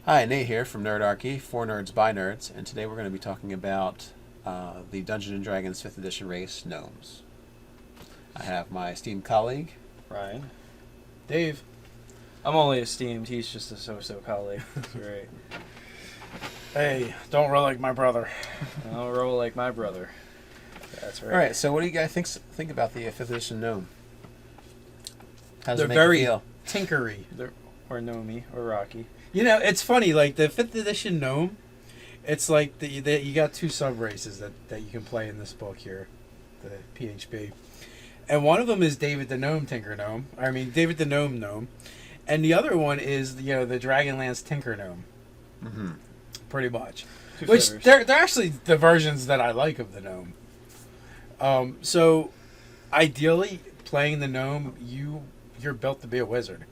Hi, Nate here from Nerdarchy, for nerds by nerds, and today we're going to be talking about the Dungeons & Dragons 5th edition race, Gnomes. I have my esteemed colleague, Ryan. Dave. I'm only esteemed, he's just a so-so colleague. That's right. Hey, don't roll like my brother. I'll roll like my brother. That's right. Alright, so what do you guys think about the 5th edition Gnome? How does They're it make very you feel? tinkery. Or Gnome, or Rocky. You know, it's funny, like the 5th edition gnome, it's like you got two sub-races that you can play in this book here, the PHB. And one of them is David the Gnome Tinker Gnome. I mean, David the Gnome Gnome. And the other one is, the Dragonlance Tinker Gnome. Mm-hmm. Pretty much. Two Which, flavors. they're actually the versions that I like of the gnome. So, ideally, playing the gnome, you're built to be a wizard.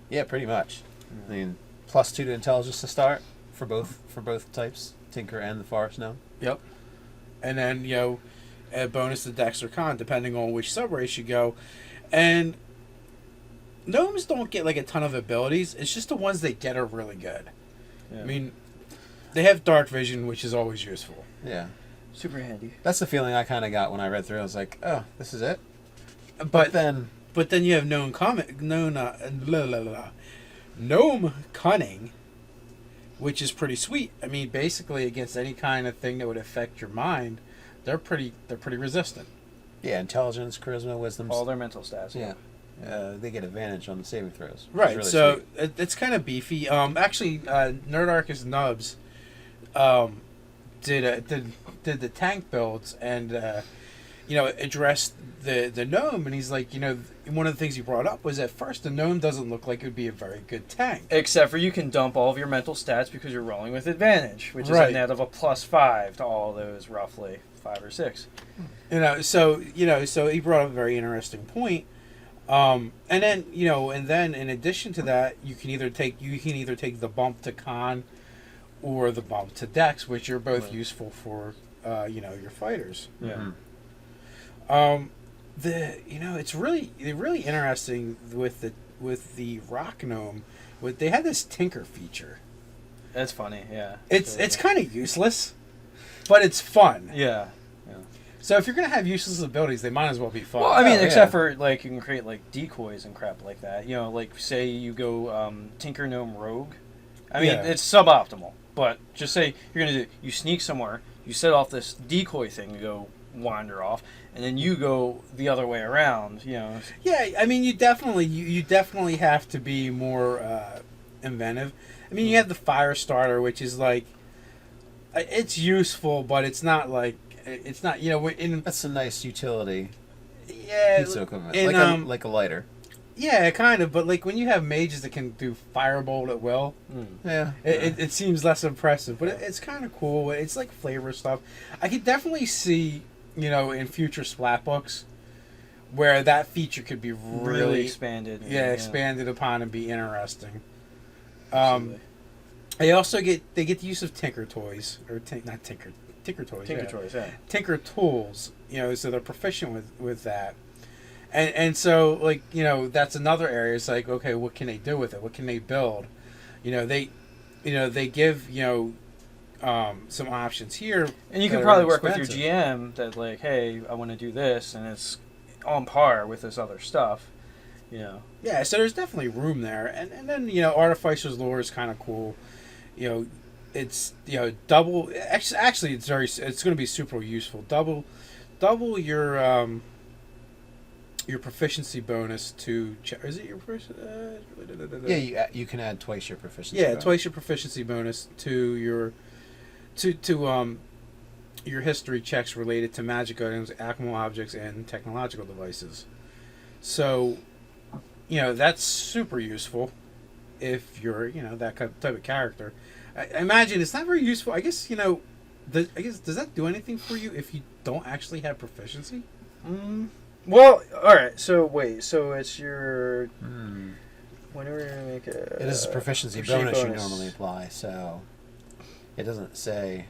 Yeah, pretty much. I mean, +2 to intelligence to start for both types, Tinker and the Forest Gnome. Yep. And then, a bonus to Dex or Con, depending on which subrace you go. And gnomes don't get, like, a ton of abilities. It's just the ones they get are really good. Yeah. I mean, they have dark vision, which is always useful. Yeah. Super handy. That's the feeling I kind of got when I read through. I was like, oh, this is it? But then... you have gnome cunning, which is pretty sweet. I mean, basically against any kind of thing that would affect your mind, they're pretty resistant. Yeah, intelligence, charisma, wisdom. All their mental stats. Yeah. They get advantage on the saving throws. Right, Really so sweet. it's kind of beefy. Nerdarchy's Nubs did the tank builds and addressed the gnome, and he's like, one of the things he brought up was at first the gnome doesn't look like it would be a very good tank. Except for you can dump all of your mental stats because you're rolling with advantage, which is Right. a net of a +5 to all of those, roughly 5 or 6. So he brought up a very interesting point. And then in addition to that, you can either take the bump to con or the bump to dex, which are both Right. useful for your fighters. Yeah. Mhm. It's really interesting with the rock gnome. They had this tinker feature. That's funny, yeah. It's kind of useless, but it's fun. Yeah. So if you're gonna have useless abilities, they might as well be fun. Well, I mean, Oh, except yeah. for, like, you can create, like, decoys and crap like that. Like, say you go Tinker Gnome Rogue. I mean, Yeah. it's suboptimal. But just say you're going to do, you sneak somewhere, you set off this decoy thing to go wander off, and then you go the other way around, Yeah, I mean, you definitely have to be more inventive. I mean, you have the fire starter, which is like, it's useful, but it's not like, it's not, That's a nice utility yeah, piece of equipment. Like a lighter. yeah, kind of, but like when you have mages that can do firebolt at will, Yeah. it seems less impressive, but it's kind of cool. It's like flavor stuff. I could definitely see, in future splat books, where that feature could be really expanded. expanded upon and be interesting. Absolutely. They also get the use of tinker toys tinker toys. Tinker yeah. toys, yeah. Tinker tools. So they're proficient with that. And so, like, that's another area. It's like, okay, what can they do with it? What can they build? They give, some options here. And you that can are probably work with your expensive. GM that, like, hey, I want to do this, and it's on par with this other stuff. Yeah, so there's definitely room there. And then, Artificer's lore is kind of cool. It's, double. Actually, it's going to be super useful. Double your proficiency bonus to. Is it your Yeah, you can add twice your proficiency. Yeah, bonus. twice your proficiency bonus to your your history checks related to magic items, alchemical objects, and technological devices. So, that's super useful if you're that type of character. I imagine it's not very useful. I guess does that do anything for you if you don't actually have proficiency? Well, all right. So wait. So it's your. Whenever you make a. It is a proficiency bonus you normally apply, so it doesn't say.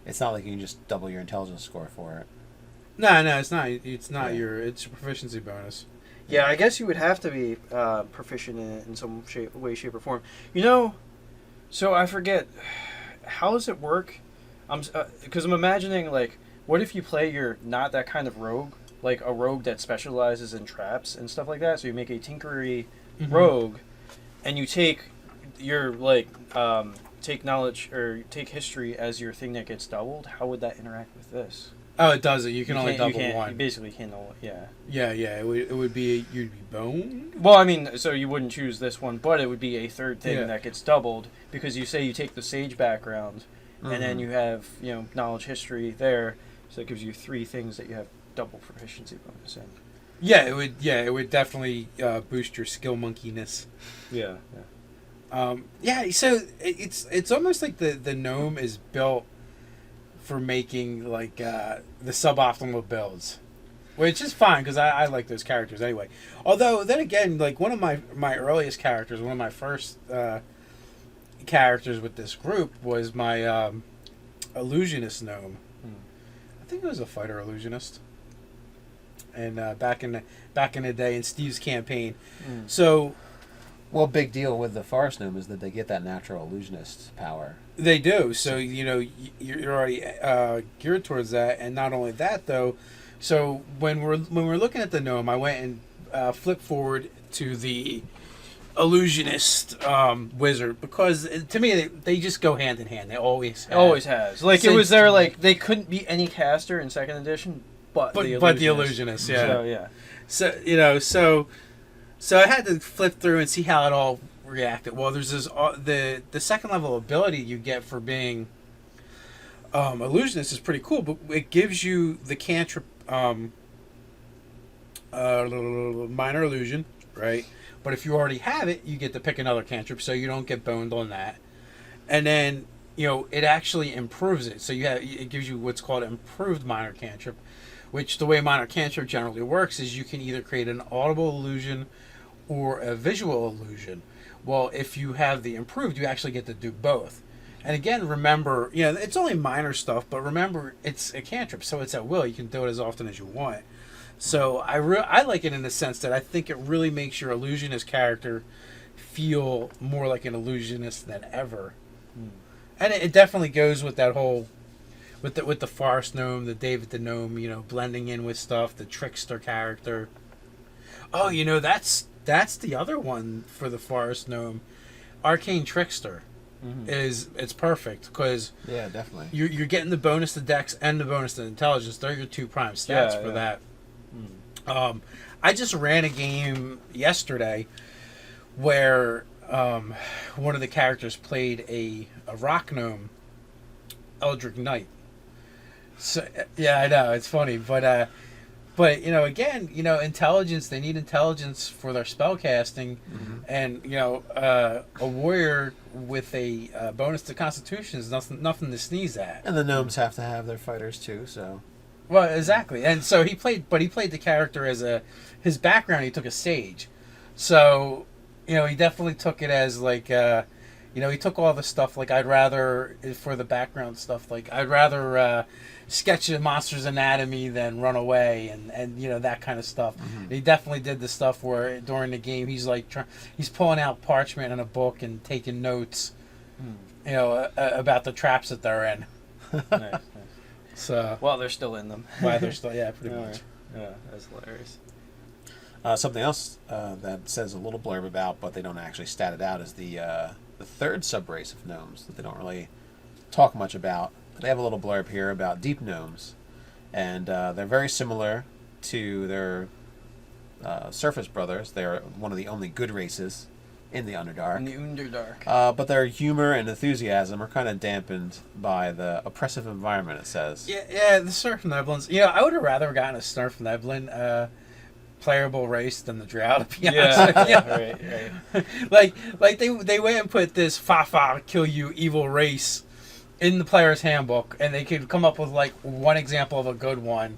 It's not like you can just double your intelligence score for it. No, it's not. It's not Yeah. it's your proficiency bonus. Yeah, I guess you would have to be proficient in it in some way, shape, or form. So I forget, how does it work? Because I'm imagining, like, what if you play your not that kind of rogue, like a rogue that specializes in traps and stuff like that? So you make a tinkery rogue, and you take your, like, take knowledge or take history as your thing that gets doubled. How would that interact with this? Oh, it does it. You can only double one. You basically can't know. Yeah. Yeah. It would be you'd be boned. Well, I mean, so you wouldn't choose this one, but it would be a third thing that gets doubled because you say you take the sage background, and then you have knowledge history there, so it gives you 3 things that you have double proficiency bonus in. Yeah, it would. Yeah, it would definitely boost your skill monkeyness. Yeah. So it's almost like the gnome is built for making like the suboptimal builds, which is fine because I like those characters anyway. Although then again, like one of my earliest characters, one of my first characters with this group was my illusionist gnome. I think it was a fighter illusionist, and back in the day in Steve's campaign. So. Well, big deal with the forest gnome is that they get that natural illusionist power. They do. So, you're already geared towards that. And not only that, though, so when we're looking at the gnome, I went and flipped forward to the illusionist wizard because, to me, they just go hand in hand. They always have. Always has. Like, so, it was there, like, they couldn't be any caster in 2nd edition, but the illusionist, yeah. So, yeah. So I had to flip through and see how it all reacted. Well, there's this the second level ability you get for being illusionist is pretty cool, but it gives you the cantrip minor illusion, right? But if you already have it, you get to pick another cantrip, so you don't get boned on that. And then it actually improves it. So it gives you what's called improved minor cantrip, which the way minor cantrip generally works is you can either create an audible illusion or a visual illusion. Well, if you have the improved, you actually get to do both. And again, remember, it's only minor stuff, but remember, it's a cantrip, so it's at will. You can do it as often as you want. So I like it in the sense that I think it really makes your illusionist character feel more like an illusionist than ever. And it definitely goes with that whole, with the forest gnome, the David the gnome, blending in with stuff, the trickster character. Oh, that's the other one for the forest gnome, arcane trickster. It's perfect because definitely you're getting the bonus to dex and the bonus to intelligence. They're your 2 prime stats for that. I just ran a game yesterday where one of the characters played a rock gnome, Eldritch Knight. So yeah, I know it's funny, but again, intelligence. They need intelligence for their spell casting, and a warrior with a bonus to Constitution is nothing to sneeze at. And the gnomes have to have their fighters too, so. Well, exactly, and so he played the character as his background. He took a sage, so he definitely took it as like. He took all the stuff, like, I'd rather, for the background stuff, like, I'd rather sketch a monster's anatomy than run away, and that kind of stuff. He definitely did the stuff where, during the game, he's, like, he's pulling out parchment and a book and taking notes, about the traps that they're in. Nice. So. Well, they're still in them. While they're still, yeah, pretty much. Yeah, that's hilarious. Something else that says a little blurb about, but they don't actually stat it out, is the 3rd subrace of gnomes that they don't really talk much about. They have a little blurb here about deep gnomes, and they're very similar to their surface brothers. They're one of the only good races in the Underdark. But their humor and enthusiasm are kind of dampened by the oppressive environment, it says. Yeah, the Svirfneblins. I would have rather gotten a Svirfneblin playable race than the Drow, to be honest. Right. like they went and put this fa kill you evil race in the player's handbook, and they could come up with like one example of a good one.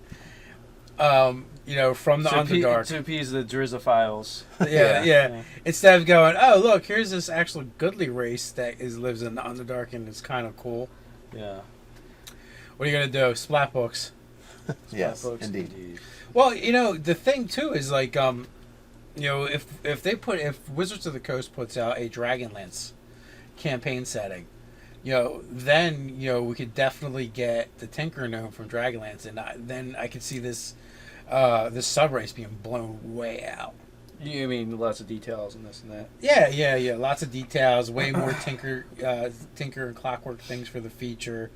From the Underdark to appease the Drizzophiles. Yeah. Instead of going, oh look, here's this actual goodly race that lives in the Underdark and it's kind of cool. Yeah. What are you gonna do? Splat books. Yes, indeed. Well, the thing too is like if Wizards of the Coast puts out a Dragonlance campaign setting, then we could definitely get the Tinker Gnome from Dragonlance, and then I could see this subrace being blown way out. You mean lots of details and this and that? Yeah. Lots of details, way more tinker and clockwork things for the feature.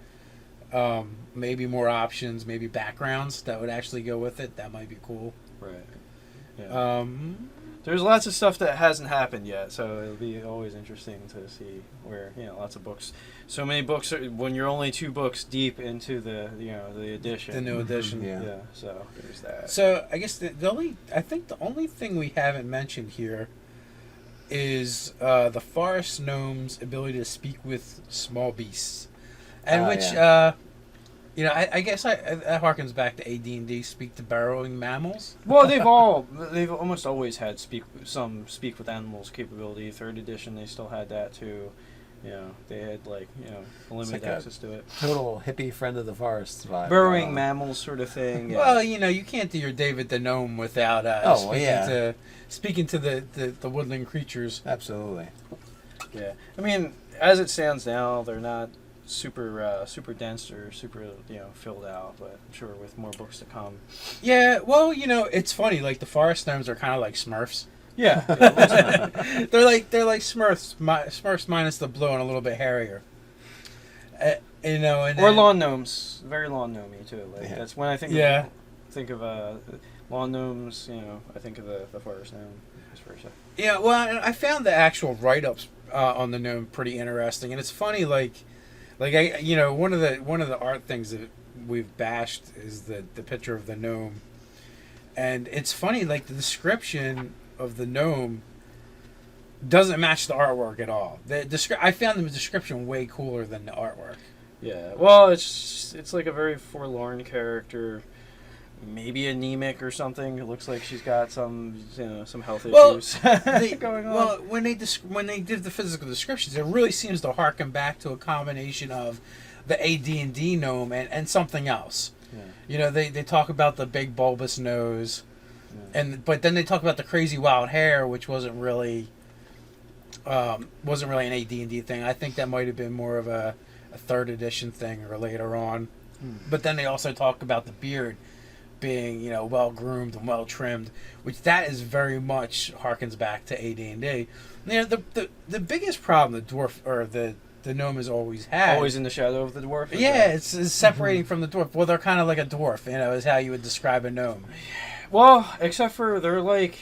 Maybe more options, maybe backgrounds that would actually go with it. That might be cool. Right. Yeah. There's lots of stuff that hasn't happened yet, so it'll be always interesting to see where lots of books. So many books when you're only 2 books deep into the the edition. The new edition. Yeah. So there's that. So I guess the only thing we haven't mentioned here is the forest gnome's ability to speak with small beasts, and I guess that harkens back to AD&D, speak to burrowing mammals. Well, they've almost always had speak with animals capability. 3rd edition, they still had that too. They had limited access to it. Total hippie friend of the forest vibe. Burrowing mammals sort of thing. Yeah. Well, you can't do your David the Gnome without speaking to the woodland creatures. Absolutely. Yeah, I mean, as it stands now, they're not super dense or super filled out, but I'm sure with more books to come. Yeah, well, it's funny. Like the forest gnomes are kind of like Smurfs. Yeah, they're like Smurfs minus the blue and a little bit hairier. Or lawn gnomes, very lawn gnomey too. That's when I think of lawn gnomes. I think of the forest gnome. Vice versa. Yeah, well, I found the actual write-ups on the gnome pretty interesting, and it's funny. Like one of the art things that we've bashed is the picture of the gnome, and it's funny. Like the description of the gnome doesn't match the artwork at all. I found the description way cooler than the artwork. Yeah, well, it's like a very forlorn character, maybe anemic or something. It looks like she's got some health issues going on. Well, when they did the physical descriptions, it really seems to harken back to a combination of the AD&D gnome and something else. Yeah. They talk about the big bulbous nose. But then they talk about the crazy wild hair, which wasn't really an AD&D thing. I think that might have been more of a 3rd edition thing or later on. But then they also talk about the beard being well groomed and well trimmed, which that is very much harkens back to AD&D. The biggest problem the dwarf or the gnome has always had, always in the shadow of the dwarf. Yeah, it's separating from the dwarf. Well, they're kind of like a dwarf, is how you would describe a gnome. Well, except for they're like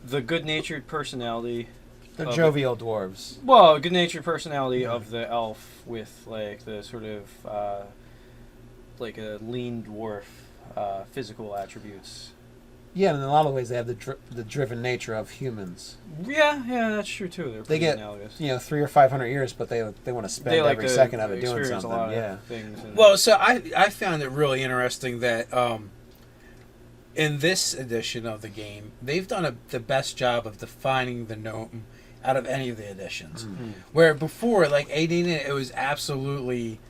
the good-natured personality. They're jovial dwarves. Well, good-natured personality of the elf with like the sort of like a lean dwarf physical attributes. Yeah, and in a lot of ways they have the driven nature of humans. Yeah, that's true too. They get analogous. 300 or 500 years, but they want to spend every second of it doing something. A lot of things. Well, so I found it really interesting that in this edition of the game, they've done the best job of defining the gnome out of any of the editions. Mm-hmm. Where before, like 18, it was absolutely,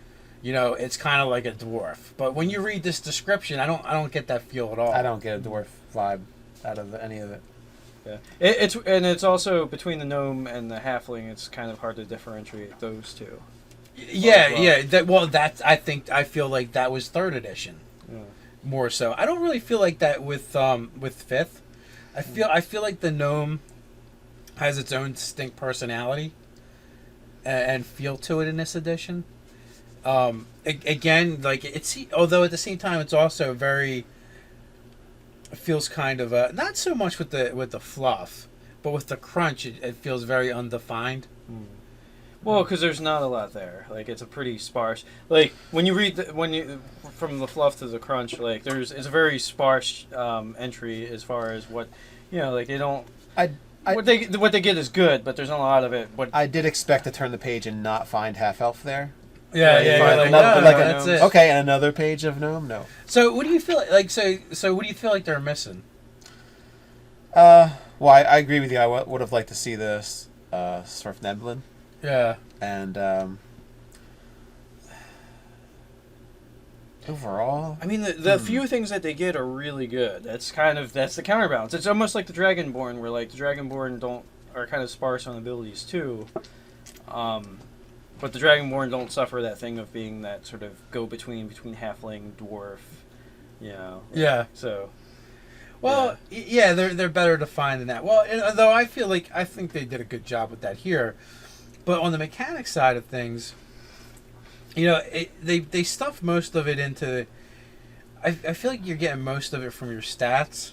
it's kind of like a dwarf. But when you read this description, I don't get that feel at all. I don't get a dwarf vibe out of any of it. Yeah, it's also between the gnome and the halfling. It's kind of hard to differentiate those two. Yeah. I feel like that was 3rd edition. Yeah. More so. I don't really feel like that with 5th. I feel like the gnome has its own distinct personality and feel to it in this edition. Again, like although at the same time it's also very feels kind of not so much with the fluff, but with the crunch it feels very undefined. Well, because there's not a lot there. Like it's a pretty sparse. Like when you read from the fluff to the crunch, like it's a very sparse entry as far as what like they don't. What they get is good, but there's not a lot of it. I did expect to turn the page and not find half elf there. That's it. Okay, and another page of gnome. No. So what do you feel like? So what do you feel like they're missing? Well, I agree with you. I would have liked to see this Svirfneblin. Yeah. And Overall, I mean, the few things that they get are really good. That's the counterbalance. It's almost like the Dragonborn, where like the Dragonborn are kind of sparse on abilities too. But the Dragonborn don't suffer that thing of being that sort of go between halfling, dwarf, you know. Yeah. So. Well, yeah, they're better defined than that. Well, though I think they did a good job with that here, but on the mechanic side of things, you know, they stuff most of it into. I feel like you're getting most of it from your stats,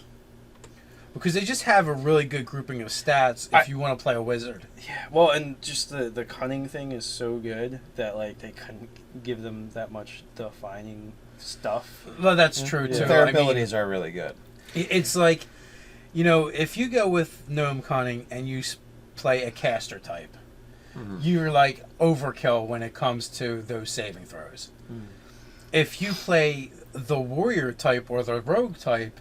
because they just have a really good grouping of stats if you want to play a wizard. Yeah, well, and just the cunning thing is so good that like they couldn't give them that much defining stuff. Well, that's true too. their abilities are really good. It's like, you know, if you go with Gnome Cunning and you play a caster type, you're like overkill when it comes to those saving throws. If you play the warrior type or the rogue type,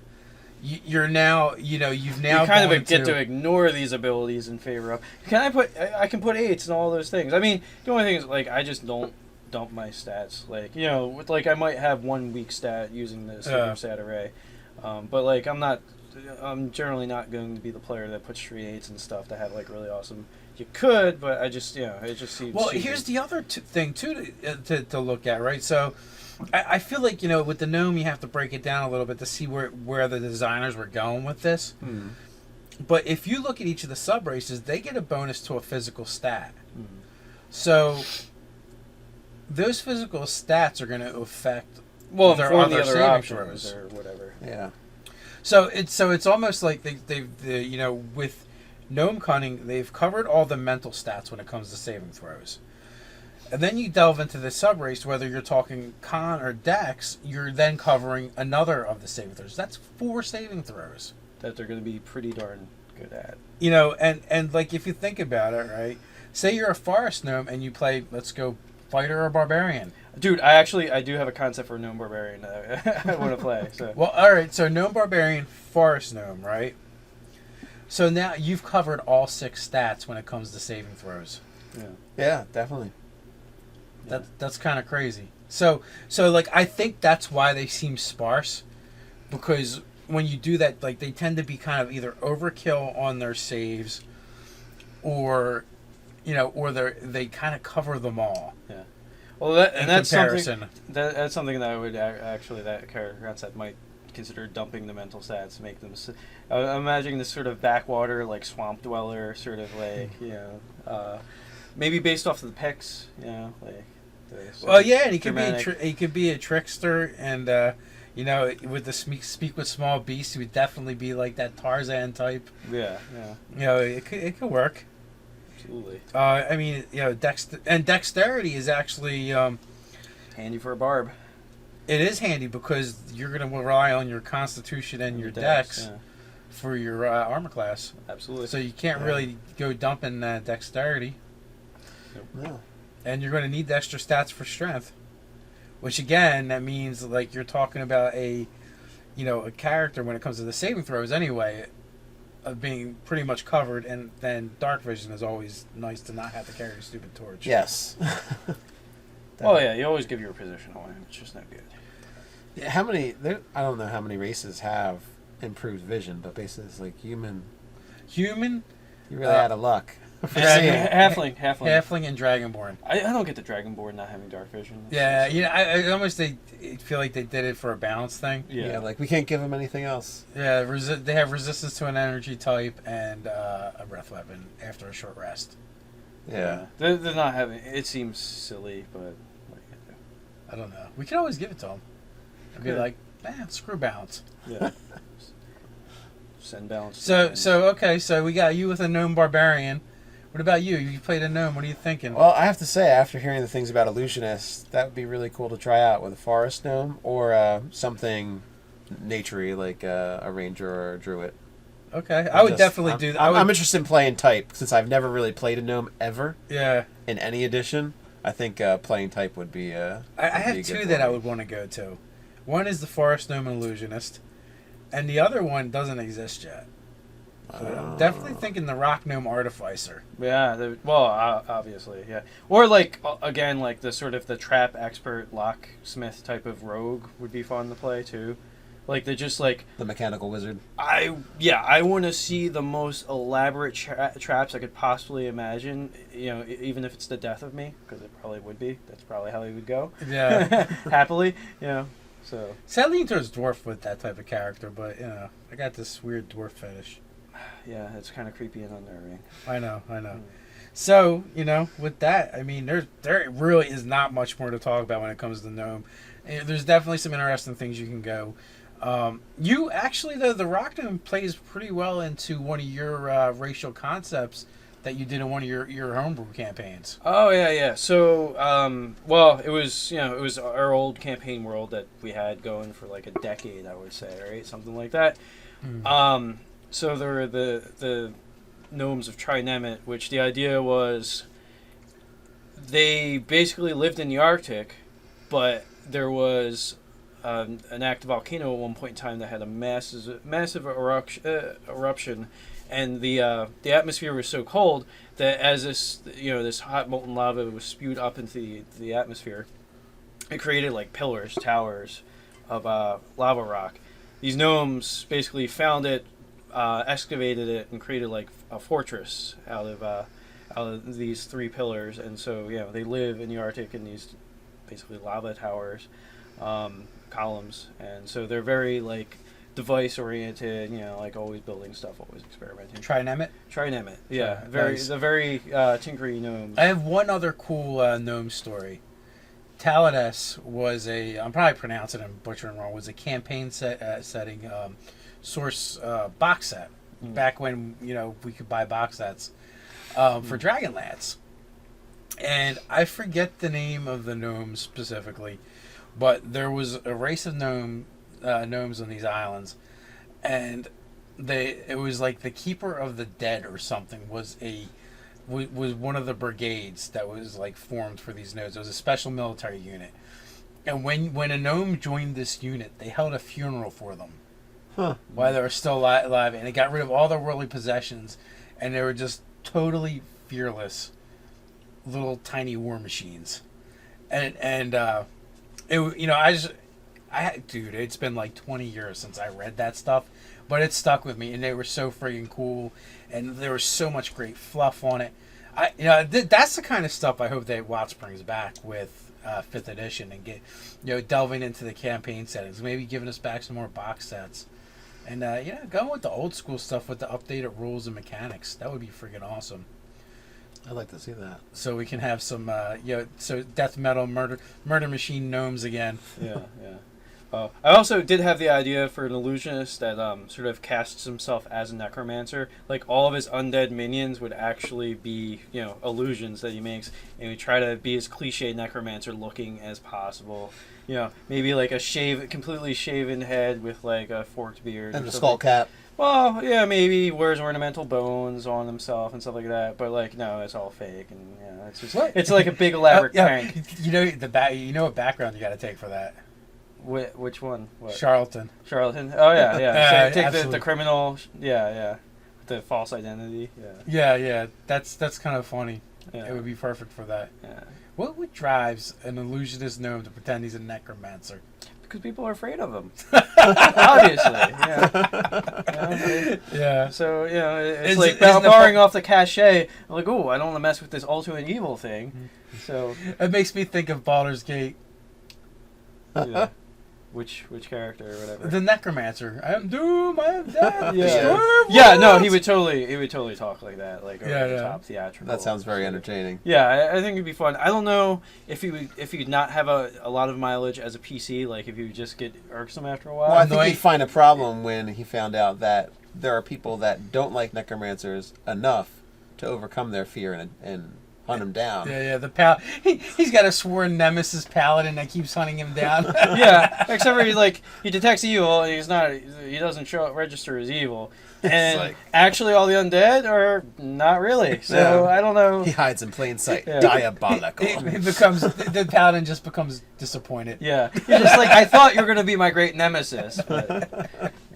you're now, you know, you've now you kind of get to ignore these abilities in favor of. I can put 8s and all those things. I mean, the only thing is like I just don't dump my stats. Like, you know, with like I might have one weak stat using the super stat array. But like I'm generally not going to be the player that puts 3 8s and stuff that have like really awesome. You could, but I just it just seems. Well, stupid. here's the other thing too to look at, right? So I feel like, you know, with the gnome you have to break it down a little bit to see where the designers were going with this. But if you look at each of the sub races, they get a bonus to a physical stat. So those physical stats are going to affect. Well, their inform the other other saving options throws. or whatever. Yeah. So it's almost like they you know, with Gnome Cunning, they've covered all the mental stats when it comes to saving throws. And then you delve into the sub-race, whether you're talking con or dex, you're then covering another of the saving throws. That's 4 saving throws That they're going to be pretty darn good at. You know, and like if you think about it, right? Say you're a forest gnome and you play, let's go, fighter or barbarian. Dude, I do have a concept for Gnome Barbarian that I want to play. So. Well, all right. So gnome barbarian, forest gnome, right? So now you've covered all 6 stats when it comes to saving throws. Yeah, definitely. That's kind of crazy. So like I think that's why they seem sparse, because when you do that, like they tend to be kind of either overkill on their saves, or, you know, or they kind of cover them all. Yeah. Well, that's comparison. something. That's something that I would actually that character concept might consider dumping the mental stats, make them. I'm imagining this sort of backwater, like swamp dweller, sort of like, you know, maybe based off of the pecs, you know, like. Well, yeah, and he could be a trickster, and you know, with the speak with small beasts, he would definitely be like that Tarzan type. Yeah. You know, it could work. Absolutely. I mean, you know, dexterity is actually handy for a barb. It is handy because you're going to rely on your constitution and your dex for your armor class. Absolutely. So you can't really go dumping dexterity. No. And you're going to need the extra stats for strength, which again, that means like you're talking about a character when it comes to the saving throws anyway, of being pretty much covered, and then dark vision is always nice to not have to carry a stupid torch. Yes. Well, yeah, you always give your position away, which is no good. Yeah, I don't know how many races have improved vision, but basically it's like human. Human? You really out of luck. Halfling. Halfling and Dragonborn. I don't get the Dragonborn not having dark vision. I almost feel like they did it for a balance thing. Yeah, like we can't give them anything else. Yeah, they have resistance to an energy type and a breath weapon after a short rest. Yeah. They're not having. It seems silly, but I don't know. We could always give it to them. I'd be like, screw balance. Yeah. Send balance. So we got you with a gnome barbarian. What about you? You played a gnome. What are you thinking? Well, I have to say, after hearing the things about illusionist, that would be really cool to try out with a forest gnome or something naturey like a ranger or a druid. Okay, I would definitely do that. I'm interested in playing type since I've never really played a gnome ever. Yeah. In any edition, I think playing type would be. I have 2 that I would want to go to. One is the forest gnome and illusionist, and the other one doesn't exist yet. So I'm definitely thinking the rock gnome artificer. Yeah, well, obviously, yeah. Or like again, like the sort of the trap expert locksmith type of rogue would be fun to play too. Like they're just like The mechanical wizard. I want to see the most elaborate traps I could possibly imagine. You know, even if it's the death of me, because it probably would be. That's probably how he would go. Yeah. Happily, you know. So Sadly, he turns dwarf with that type of character, but you know, I got this weird dwarf fetish. yeah, it's kind of creepy and unnerving. I know. So, you know, with that, I mean, there really is not much more to talk about when it comes to gnome. There's definitely some interesting things you can go. You actually, though, the rock gnome plays pretty well into one of your racial concepts that you did in one of your homebrew campaigns. Oh yeah. So, well, it was our old campaign world that we had going for like a decade, I would say, right, something like that. Mm. So there were the gnomes of Trinemet, which the idea was they basically lived in the Arctic, but there was an active volcano at one point in time that had a massive eruption, and the atmosphere was so cold that as this hot molten lava was spewed up into the atmosphere, it created like pillars, towers of lava rock. These gnomes basically found it, excavated it, and created like a fortress out of these three pillars. And so they live in the Arctic in these basically lava towers, columns, and so they're very like device oriented, like always building stuff, always experimenting. Trinemet, yeah. Nice. The very tinkery gnomes. I have one other cool gnome story. Talades was I'm probably pronouncing it and butchering wrong, was a campaign setting source box set back when we could buy box sets for Dragonlance. And I forget the name of the gnomes specifically, but there was a race of gnomes on these islands, and it was like the Keeper of the Dead or something was one of the brigades that was like formed for these gnomes. It was a special military unit, and when a gnome joined this unit, they held a funeral for them while they were still alive, and they got rid of all their worldly possessions, and they were just totally fearless little tiny war machines. Dude, it's been like 20 years since I read that stuff, but it stuck with me, and they were so freaking cool, and there was so much great fluff on it. That's the kind of stuff I hope that Watts brings back with 5th edition, and get delving into the campaign settings, maybe giving us back some more box sets, and going with the old school stuff with the updated rules and mechanics. That would be freaking awesome. I'd like to see that. So we can have some, so death metal murder machine gnomes again. Yeah. I also did have the idea for an illusionist that sort of casts himself as a necromancer. Like all of his undead minions would actually be, illusions that he makes, and we try to be as cliche necromancer looking as possible. Maybe like a completely shaven head with like a forked beard and a skull cap. Well, yeah, maybe he wears ornamental bones on himself and stuff like that. But like, no, it's all fake, and it's just it's like a big elaborate prank. What background you got to take for that? Which one? What? Charlatan. Oh yeah. So take the criminal. Yeah. The false identity. Yeah. That's kind of funny. Yeah. It would be perfect for that. Yeah. What drives an illusionist gnome to pretend he's a necromancer? Because people are afraid of him. Obviously. Yeah. Yeah. So it's like borrowing off the cachet. I'm like, oh, I don't want to mess with this ultimate evil thing. So it makes me think of Baldur's Gate. Yeah. Which character or whatever? The necromancer. I am doom. I am death. Yeah. No, he would totally talk like that, like over the top theatrical. That sounds very entertaining. Yeah, I think it'd be fun. I don't know if he'd not have a lot of mileage as a PC, like if he would just get irksome after a while. Well, I think he'd find a problem when he found out that there are people that don't like necromancers enough to overcome their fear and hunt him down. Yeah. He's got a sworn nemesis paladin that keeps hunting him down. Yeah, except for he detects evil, and he doesn't register as evil. And actually all the undead are not really. So I don't know. He hides in plain sight. Yeah. Diabolical. The paladin just becomes disappointed. Yeah. He's just like, I thought you were gonna be my great nemesis. But,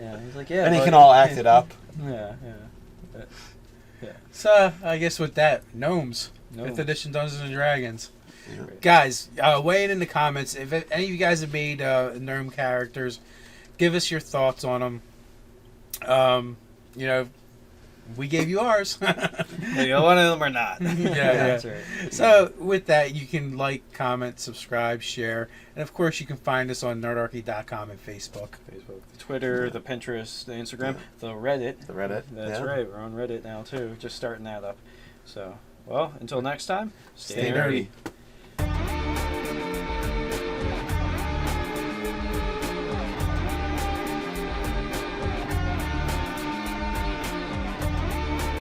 yeah. He's like, yeah. And he can all act it up. Yeah. Yeah. So I guess with that, gnomes. Gnomes. 5th edition Dungeons and Dragons. Yeah. Guys, weigh in the comments. If any of you guys have made gnome characters, give us your thoughts on them. You know, we gave you ours. Yeah, one of them or not. That's right. So with that, you can like, comment, subscribe, share, and of course you can find us on nerdarchy.com and Facebook. Facebook, the Twitter, the Pinterest, the Instagram, the Reddit. The Reddit. That's right. We're on Reddit now too. Just starting that up. So, well, until next time, Stay nerdy.